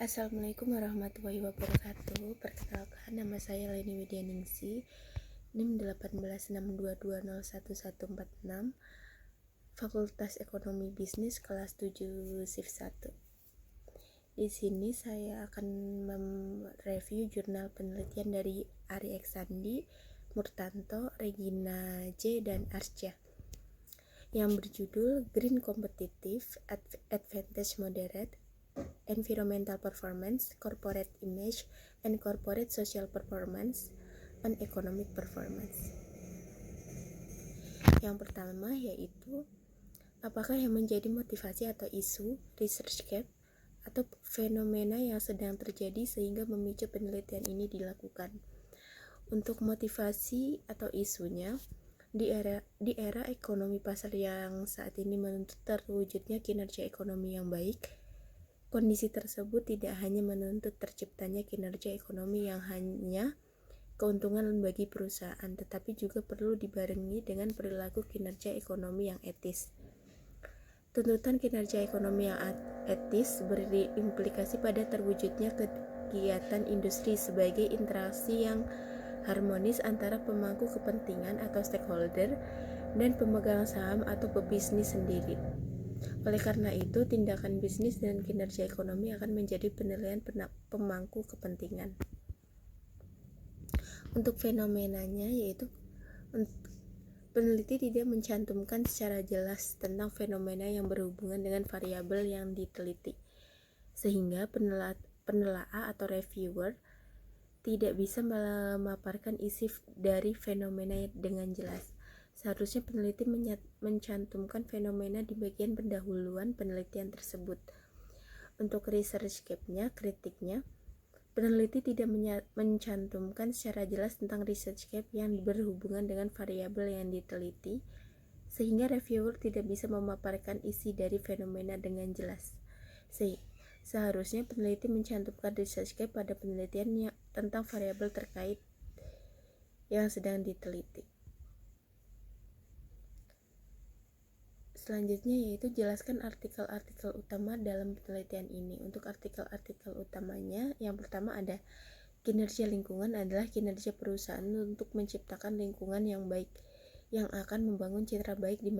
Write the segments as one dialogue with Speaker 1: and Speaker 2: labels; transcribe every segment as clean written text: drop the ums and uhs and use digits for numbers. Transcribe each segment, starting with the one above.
Speaker 1: Assalamualaikum warahmatullahi wabarakatuh. Perkenalkan, nama saya Leni Widyaningsi, NIM 1862201146, Fakultas Ekonomi Bisnis kelas 7 Shift 1. Di sini saya akan mereview jurnal penelitian dari Ari Eksandi, Murtanto, Regina J, dan Arsya yang berjudul Green Competitive Advantage Moderate, Environmental Performance, Corporate Image, and Corporate Social Performance on Economic Performance. Yang pertama yaitu, apakah yang menjadi motivasi atau isu research gap atau fenomena yang sedang terjadi sehingga memicu penelitian ini dilakukan. Untuk motivasi atau isunya, di era ekonomi pasar yang saat ini menuntut terwujudnya kinerja ekonomi yang baik, kondisi tersebut tidak hanya menuntut terciptanya kinerja ekonomi yang hanya keuntungan bagi perusahaan, tetapi juga perlu dibarengi dengan perilaku kinerja ekonomi yang etis. Tuntutan kinerja ekonomi yang etis berimplikasi pada terwujudnya kegiatan industri sebagai interaksi yang harmonis antara pemangku kepentingan atau stakeholder dan pemegang saham atau pebisnis sendiri. Oleh karena itu, tindakan bisnis dan kinerja ekonomi akan menjadi penilaian pemangku kepentingan. Untuk fenomenanya yaitu, peneliti tidak mencantumkan secara jelas tentang fenomena yang berhubungan dengan variabel yang diteliti, sehingga penelaah atau reviewer tidak bisa memaparkan isi dari fenomena dengan jelas. Seharusnya peneliti mencantumkan fenomena di bagian pendahuluan penelitian tersebut. Untuk research gap-nya, kritiknya, peneliti tidak mencantumkan secara jelas tentang research gap yang berhubungan dengan variabel yang diteliti, sehingga reviewer tidak bisa memaparkan isi dari fenomena dengan jelas. Seharusnya peneliti mencantumkan research gap pada penelitiannya tentang variabel terkait yang sedang diteliti. Selanjutnya yaitu jelaskan artikel-artikel utama dalam penelitian ini. Untuk artikel-artikel utamanya, yang pertama ada kinerja lingkungan adalah kinerja perusahaan untuk menciptakan lingkungan yang baik yang akan membangun citra baik di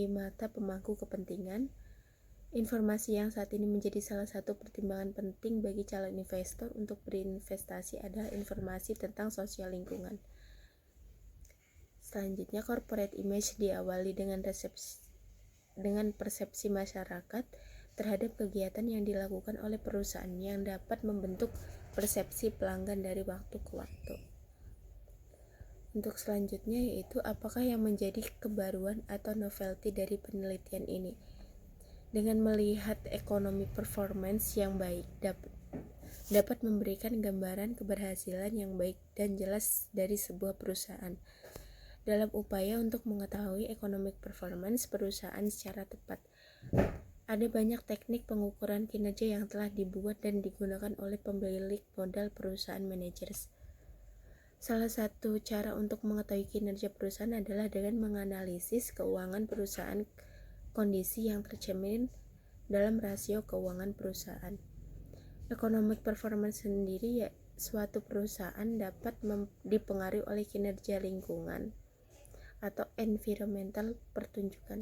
Speaker 1: mata pemangku kepentingan. Informasi yang saat ini menjadi salah satu pertimbangan penting bagi calon investor untuk berinvestasi adalah informasi tentang sosial lingkungan. Selanjutnya, corporate image diawali dengan persepsi masyarakat terhadap kegiatan yang dilakukan oleh perusahaan yang dapat membentuk persepsi pelanggan dari waktu ke waktu. Untuk selanjutnya yaitu, apakah yang menjadi kebaruan atau novelty dari penelitian ini? Dengan melihat ekonomi performance yang baik dapat memberikan gambaran keberhasilan yang baik dan jelas dari sebuah perusahaan. Dalam upaya untuk mengetahui economic performance perusahaan secara tepat, ada banyak teknik pengukuran kinerja yang telah dibuat dan digunakan oleh pemilik modal perusahaan managers. Salah satu cara untuk mengetahui kinerja perusahaan adalah dengan menganalisis keuangan perusahaan, kondisi yang tercermin dalam rasio keuangan perusahaan. Economic performance sendiri suatu perusahaan dapat dipengaruhi oleh kinerja lingkungan atau environmental pertunjukan.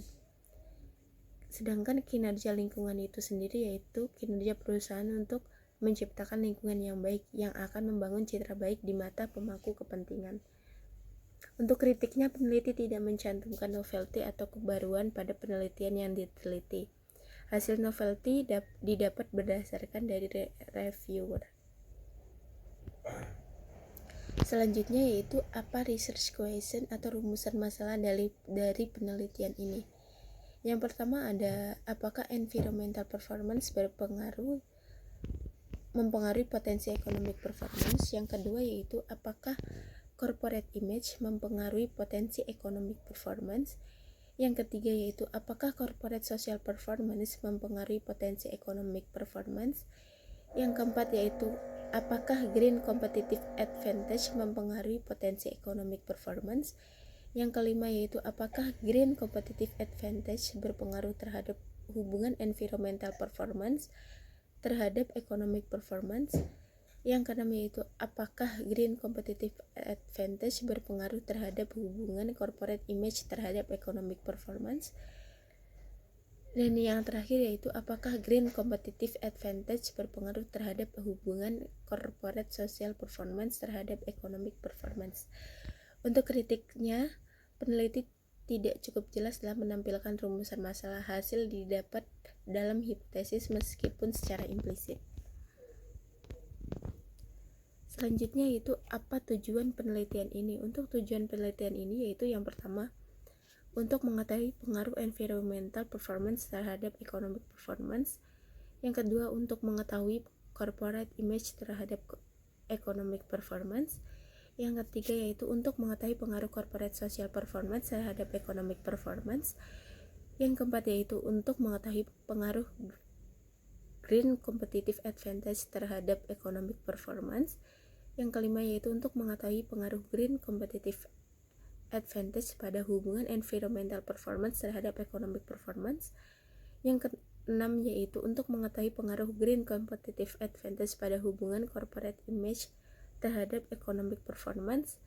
Speaker 1: Sedangkan kinerja lingkungan itu sendiri yaitu kinerja perusahaan untuk menciptakan lingkungan yang baik yang akan membangun citra baik di mata pemangku kepentingan. Untuk kritiknya, peneliti tidak mencantumkan novelty atau kebaruan pada penelitian yang diteliti. Hasil novelty didapat berdasarkan dari reviewer. Selanjutnya yaitu, apa research question atau rumusan masalah dari penelitian ini? Yang pertama ada, apakah environmental performance mempengaruhi potensi economic performance? Yang kedua yaitu, apakah corporate image mempengaruhi potensi economic performance? Yang ketiga yaitu, apakah corporate social performance mempengaruhi potensi economic performance? Yang keempat yaitu, apakah green competitive advantage mempengaruhi potensi economic performance? Yang kelima yaitu, apakah green competitive advantage berpengaruh terhadap hubungan environmental performance? terhadap economic performance. Yang keenam yaitu apakah green competitive advantage berpengaruh terhadap hubungan corporate image terhadap economic performance. Dan yang terakhir yaitu apakah green competitive advantage berpengaruh terhadap hubungan corporate social performance terhadap economic performance. Untuk kritiknya, peneliti tidak cukup jelas dalam menampilkan rumusan masalah. Hasil didapat dalam hipotesis meskipun secara implisit. Selanjutnya yaitu apa tujuan penelitian ini. Untuk tujuan penelitian ini yaitu yang pertama, untuk mengetahui pengaruh environmental performance terhadap economic performance. Yang kedua, untuk mengetahui corporate image terhadap economic performance. Yang ketiga yaitu untuk mengetahui pengaruh corporate social performance terhadap economic performance. Yang keempat yaitu untuk mengetahui pengaruh green competitive advantage terhadap economic performance. Yang kelima yaitu untuk mengetahui pengaruh green competitive advantage pada hubungan environmental performance terhadap economic performance. Yang keenam yaitu untuk mengetahui pengaruh green competitive advantage pada hubungan corporate image terhadap economic performance.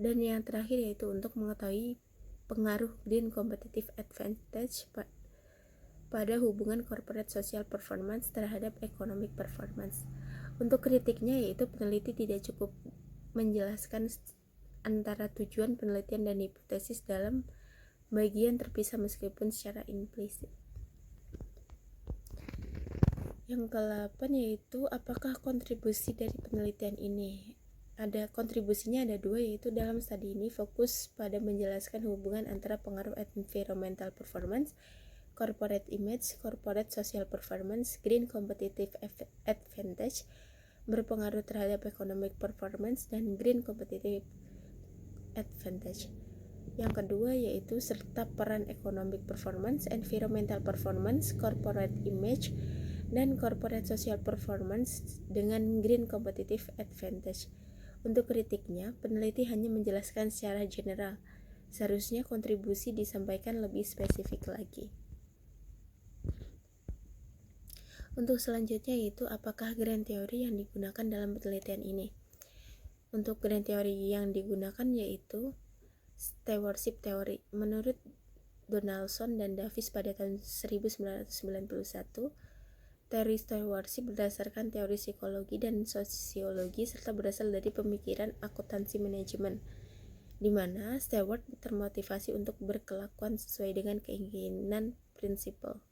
Speaker 1: Dan yang terakhir yaitu untuk mengetahui pengaruh green competitive advantage pada hubungan corporate social performance terhadap economic performance. Untuk kritiknya yaitu peneliti tidak cukup menjelaskan antara tujuan penelitian dan hipotesis dalam bagian terpisah meskipun secara implisit. Yang ke-8 yaitu apakah kontribusi dari penelitian ini. Kontribusinya ada dua, yaitu dalam studi ini fokus pada menjelaskan hubungan antara pengaruh environmental performance, corporate image, corporate social performance, green competitive advantage berpengaruh terhadap economic performance, dan green competitive advantage. Yang kedua yaitu serta peran economic performance, environmental performance, corporate image, dan corporate social performance dengan green competitive advantage. Untuk kritiknya, peneliti hanya menjelaskan secara general. Seharusnya kontribusi disampaikan lebih spesifik lagi. Untuk selanjutnya yaitu apakah grand theory yang digunakan dalam penelitian ini. Untuk grand theory yang digunakan yaitu stewardship theory. Menurut Donaldson dan Davis pada tahun 1991, teori stewardship berdasarkan teori psikologi dan sosiologi serta berasal dari pemikiran akuntansi manajemen, di mana steward termotivasi untuk berkelakuan sesuai dengan keinginan prinsipal.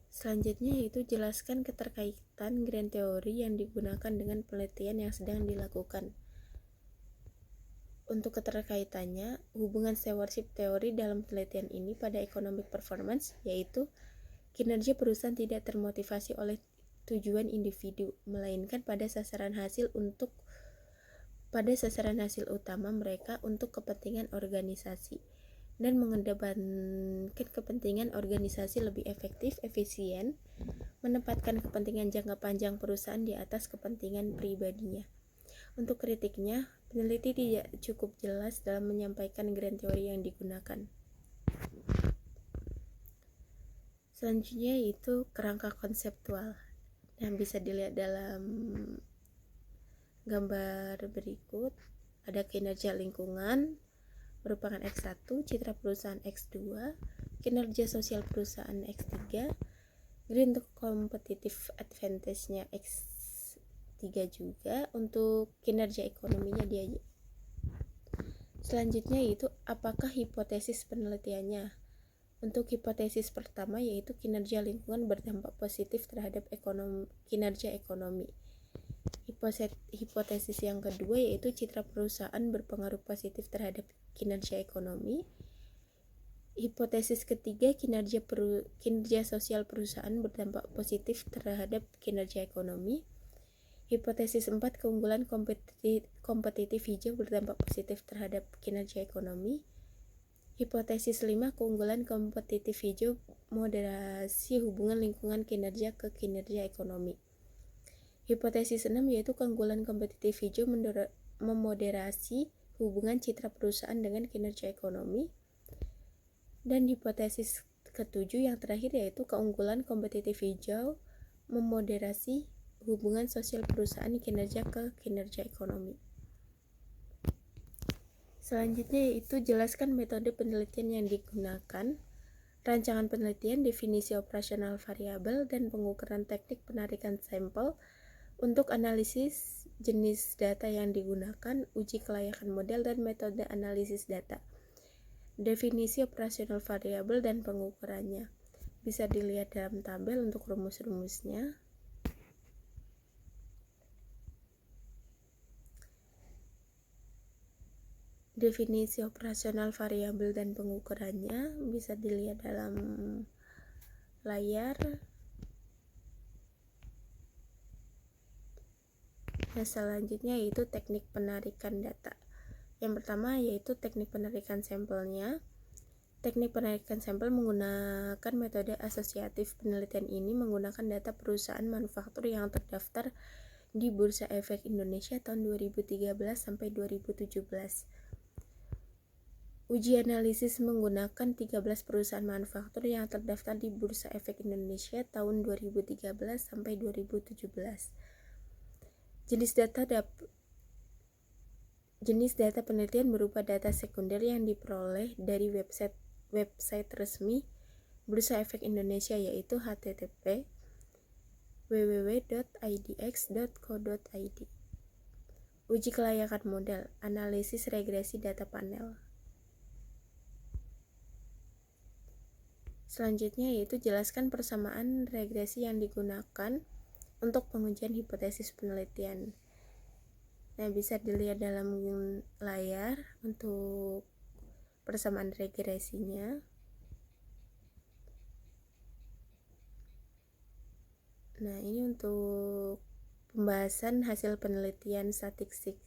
Speaker 1: Selanjutnya yaitu jelaskan keterkaitan grand theory yang digunakan dengan penelitian yang sedang dilakukan. Untuk keterkaitannya, hubungan stewardship theory dalam penelitian ini pada economic performance yaitu kinerja perusahaan tidak termotivasi oleh tujuan individu, melainkan pada sasaran hasil utama mereka untuk kepentingan organisasi, dan mengedepankan kepentingan organisasi lebih efektif, efisien, menempatkan kepentingan jangka panjang perusahaan di atas kepentingan pribadinya. Untuk kritiknya, peneliti tidak cukup jelas dalam menyampaikan grand theory yang digunakan. Selanjutnya yaitu kerangka konseptual yang bisa dilihat dalam gambar berikut. Ada kinerja lingkungan merupakan X1, citra perusahaan X2, kinerja sosial perusahaan X3, green competitive advantage-nya X3 juga. Untuk kinerja ekonominya dia. Selanjutnya yaitu apakah hipotesis penelitiannya. Untuk hipotesis pertama yaitu kinerja lingkungan berdampak positif terhadap kinerja ekonomi. Hipotesis yang kedua yaitu citra perusahaan berpengaruh positif terhadap kinerja ekonomi. Hipotesis ketiga kinerja sosial perusahaan berdampak positif terhadap kinerja ekonomi. Hipotesis 4 keunggulan kompetitif hijau berdampak positif terhadap kinerja ekonomi. Hipotesis 5 keunggulan kompetitif hijau moderasi hubungan lingkungan kinerja ke kinerja ekonomi. Hipotesis 6 yaitu keunggulan kompetitif hijau memoderasi hubungan citra perusahaan dengan kinerja ekonomi. Dan hipotesis ketujuh yang terakhir yaitu keunggulan kompetitif hijau memoderasi hubungan sosial perusahaan kinerja ke kinerja ekonomi. Selanjutnya yaitu jelaskan metode penelitian yang digunakan, rancangan penelitian, definisi operasional variabel, dan pengukuran teknik penarikan sampel untuk analisis jenis data yang digunakan, uji kelayakan model, dan metode analisis data. Definisi operasional variabel dan pengukurannya bisa dilihat dalam tabel untuk rumus-rumusnya. Definisi operasional variabel dan pengukurannya bisa dilihat dalam layar. Nah, selanjutnya yaitu teknik penarikan data. Yang pertama yaitu teknik penarikan sampelnya. Teknik penarikan sampel menggunakan metode asosiatif. Penelitian ini menggunakan data perusahaan manufaktur yang terdaftar di Bursa Efek Indonesia tahun 2013 sampai 2017. Uji analisis menggunakan 13 perusahaan manufaktur yang terdaftar di Bursa Efek Indonesia tahun 2013 sampai 2017. Jenis data penelitian berupa data sekunder yang diperoleh dari website resmi Bursa Efek Indonesia yaitu http://www.idx.co.id. Uji kelayakan model, analisis regresi data panel. Selanjutnya yaitu jelaskan persamaan regresi yang digunakan untuk pengujian hipotesis penelitian. Nah, bisa dilihat dalam layar untuk persamaan regresinya. Nah, ini untuk pembahasan hasil penelitian statistik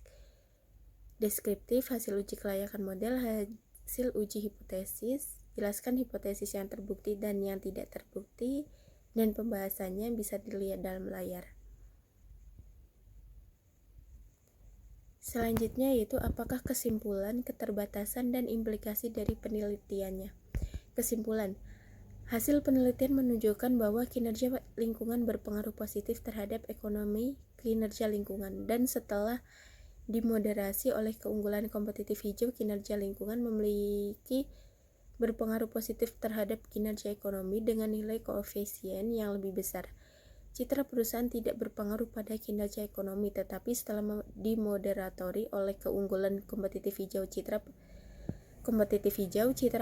Speaker 1: deskriptif, hasil uji kelayakan model, hasil uji hipotesis, jelaskan hipotesis yang terbukti dan yang tidak terbukti, dan pembahasannya bisa dilihat dalam layar. Selanjutnya yaitu apakah kesimpulan, keterbatasan, dan implikasi dari penelitiannya. Kesimpulan, hasil penelitian menunjukkan bahwa kinerja lingkungan berpengaruh positif terhadap ekonomi kinerja lingkungan, dan setelah dimoderasi oleh keunggulan kompetitif hijau, kinerja lingkungan memiliki berpengaruh positif terhadap kinerja ekonomi dengan nilai koefisien yang lebih besar. Citra perusahaan tidak berpengaruh pada kinerja ekonomi, tetapi setelah dimoderatori oleh keunggulan kompetitif hijau, citra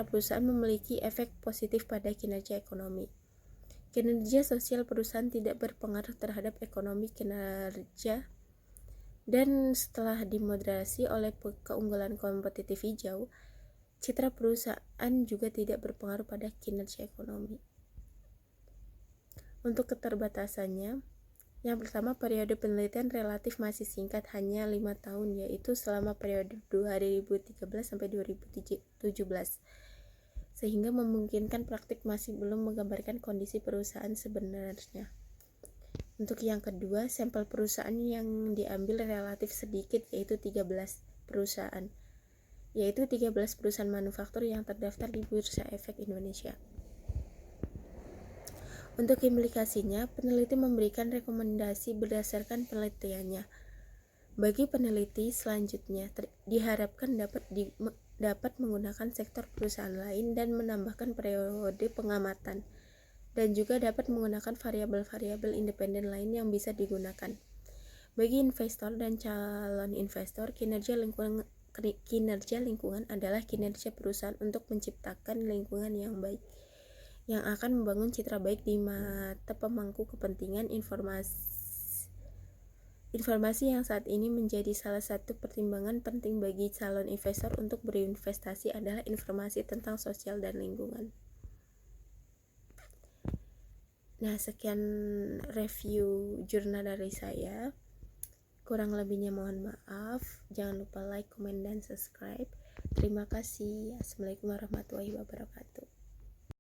Speaker 1: perusahaan memiliki efek positif pada kinerja ekonomi. Kinerja sosial perusahaan tidak berpengaruh terhadap ekonomi kinerja, dan setelah dimoderasi oleh keunggulan kompetitif hijau, citra perusahaan juga tidak berpengaruh pada kinerja ekonomi. Untuk keterbatasannya, yang pertama periode penelitian relatif masih singkat, hanya 5 tahun, yaitu selama periode 2013 sampai 2017, sehingga memungkinkan praktik masih belum menggambarkan kondisi perusahaan sebenarnya. Untuk yang kedua, sampel perusahaan yang diambil relatif sedikit, yaitu 13 perusahaan manufaktur yang terdaftar di Bursa Efek Indonesia. Untuk implikasinya, peneliti memberikan rekomendasi berdasarkan penelitiannya. Bagi peneliti selanjutnya, diharapkan dapat menggunakan sektor perusahaan lain dan menambahkan periode pengamatan, dan juga dapat menggunakan variabel-variabel independen lain yang bisa digunakan. Bagi investor dan calon investor, kinerja lingkungan adalah kinerja perusahaan untuk menciptakan lingkungan yang baik, yang akan membangun citra baik di mata pemangku kepentingan. Informasi yang saat ini menjadi salah satu pertimbangan penting bagi calon investor untuk berinvestasi adalah informasi tentang sosial dan lingkungan. Nah, sekian review jurnal dari saya. Kurang lebihnya mohon maaf. Jangan lupa like, komen, dan subscribe. Terima kasih. Assalamualaikum warahmatullahi wabarakatuh.